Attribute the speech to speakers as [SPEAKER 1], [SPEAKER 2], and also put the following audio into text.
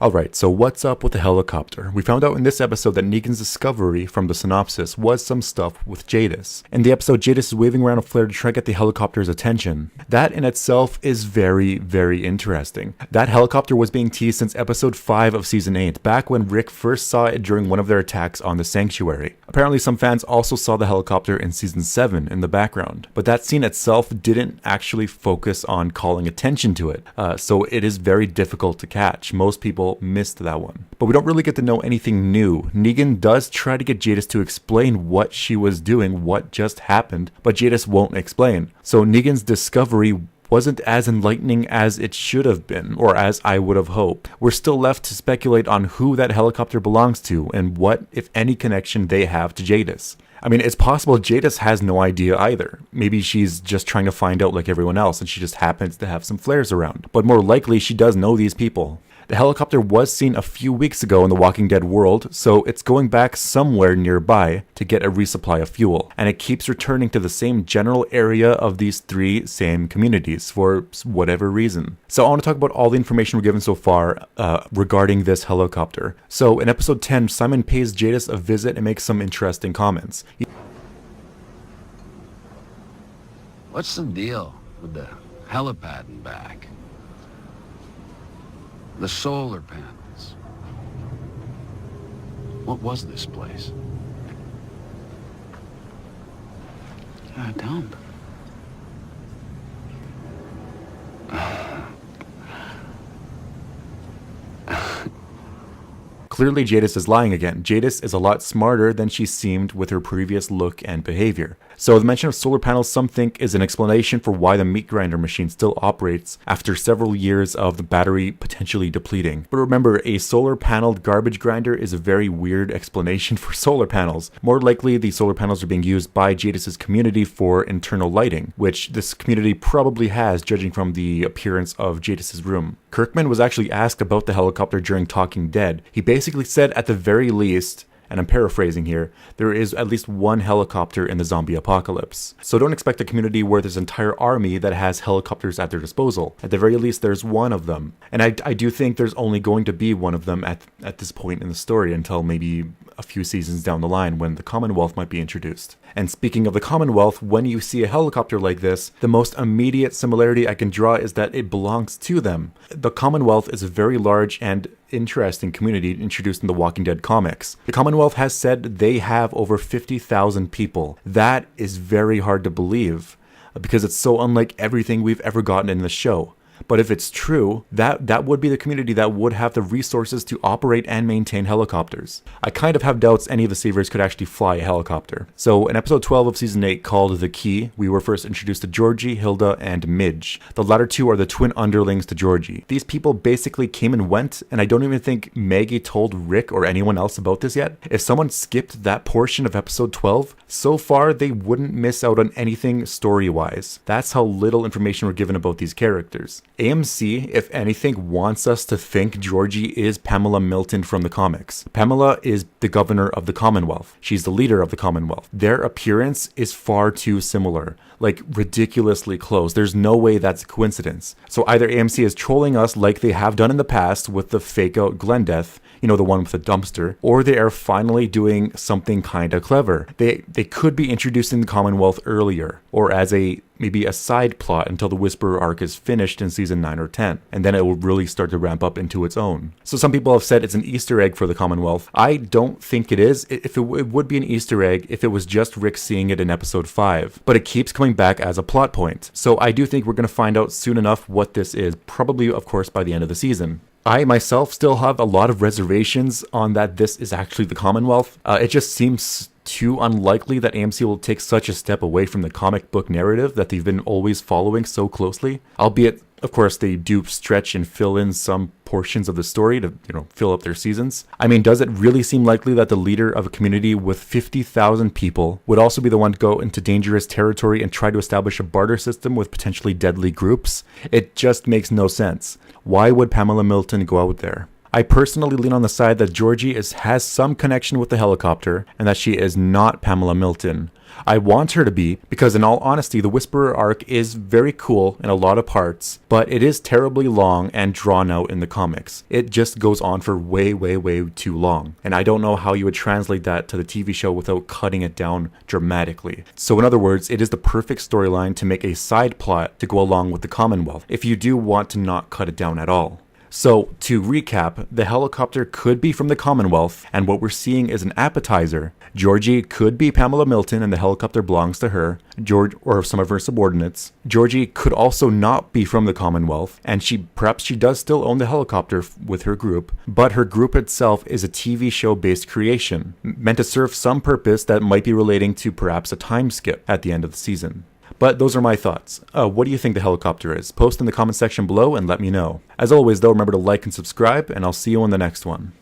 [SPEAKER 1] Alright, so what's up with the helicopter? We found out in this episode that Negan's discovery from the synopsis was some stuff with Jadis. In the episode, Jadis is waving around a flare to try to get the helicopter's attention. That in itself is very, very interesting. That helicopter was being teased since episode 5 of season 8, back when Rick first saw it during one of their attacks on the sanctuary. Apparently some fans also saw the helicopter in season 7 in the background, but that scene itself didn't actually focus on calling attention to it, so it is very difficult to catch. Most people missed that one. But we don't really get to know anything new. Negan does try to get Jadis to explain what she was doing, what just happened, but Jadis won't explain. So Negan's discovery wasn't as enlightening as it should have been, or as I would have hoped. We're still left to speculate on who that helicopter belongs to, and what, if any, connection they have to Jadis. I mean, it's possible Jadis has no idea either. Maybe she's just trying to find out like everyone else, and she just happens to have some flares around. But more likely, she does know these people. The helicopter was seen a few weeks ago in the Walking Dead world, so it's going back somewhere nearby to get a resupply of fuel. And it keeps returning to the same general area of these three same communities for whatever reason. So I want to talk about all the information we're given so far regarding this helicopter. So in episode 10, Simon pays Jadis a visit and makes some interesting comments.
[SPEAKER 2] What's the deal with the helipad and back? The solar panels. What was this place? A dump.
[SPEAKER 1] Clearly Jadis is lying again. Jadis is a lot smarter than she seemed with her previous look and behavior. So the mention of solar panels some think is an explanation for why the meat grinder machine still operates after several years of the battery potentially depleting. But remember, a solar paneled garbage grinder is a very weird explanation for solar panels. More likely the solar panels are being used by Jadis's community for internal lighting, which this community probably has judging from the appearance of Jadis's room. Kirkman was actually asked about the helicopter during Talking Dead. He basically said at the very least, and I'm paraphrasing here, there is at least one helicopter in the zombie apocalypse. So don't expect a community where there's an entire army that has helicopters at their disposal. At the very least, there's one of them. And I do think there's only going to be one of them at this point in the story until maybe a few seasons down the line when the Commonwealth might be introduced. And speaking of the Commonwealth, when you see a helicopter like this, the most immediate similarity I can draw is that it belongs to them. The Commonwealth is a very large and interesting community introduced in the Walking Dead comics. The Commonwealth has said they have over 50,000 people. That is very hard to believe because it's so unlike everything we've ever gotten in the show. But if it's true, that would be the community that would have the resources to operate and maintain helicopters. I kind of have doubts any of the Saviors could actually fly a helicopter. So in episode 12 of season 8 called The Key, we were first introduced to Georgie, Hilda, and Midge. The latter two are the twin underlings to Georgie. These people basically came and went, and I don't even think Maggie told Rick or anyone else about this yet. If someone skipped that portion of episode 12, so far they wouldn't miss out on anything story-wise. That's how little information we're given about these characters. AMC, if anything, wants us to think Georgie is Pamela Milton from the comics. Pamela is the governor of the Commonwealth. She's the leader of the Commonwealth. Their appearance is far too similar, like ridiculously close. There's no way that's a coincidence. So either AMC is trolling us like they have done in the past with the fake out Glendeth, you know, the one with the dumpster, or they are finally doing something kind of clever. They could be introducing the Commonwealth earlier, or as maybe a side plot until the Whisperer arc is finished in season 9 or 10, and then it will really start to ramp up into its own. So some people have said it's an Easter egg for the Commonwealth. I don't think it is. It would be an Easter egg if it was just Rick seeing it in episode 5, but it keeps coming back as a plot point. So I do think we're going to find out soon enough what this is, probably of course by the end of the season. I myself still have a lot of reservations on that this is actually the Commonwealth. It just seems too unlikely that AMC will take such a step away from the comic book narrative that they've been always following so closely. Albeit, of course, they do stretch and fill in some portions of the story to, fill up their seasons. I mean, does it really seem likely that the leader of a community with 50,000 people would also be the one to go into dangerous territory and try to establish a barter system with potentially deadly groups? It just makes no sense. Why would Pamela Milton go out there? I personally lean on the side that Georgie has some connection with the helicopter and that she is not Pamela Milton. I want her to be, because in all honesty, the Whisperer arc is very cool in a lot of parts, but it is terribly long and drawn out in the comics. It just goes on for way too long, and I don't know how you would translate that to the TV show without cutting it down dramatically. So in other words, it is the perfect storyline to make a side plot to go along with the Commonwealth, if you do want to not cut it down at all. So, to recap, the helicopter could be from the Commonwealth, and what we're seeing is an appetizer. Georgie could be Pamela Milton and the helicopter belongs to her, or some of her subordinates. Georgie could also not be from the Commonwealth, and perhaps she does still own the helicopter with her group, but her group itself is a TV show based creation, meant to serve some purpose that might be relating to perhaps a time skip at the end of the season. But those are my thoughts. What do you think the helicopter is? Post in the comment section below and let me know. As always though, remember to like and subscribe, and I'll see you on the next one.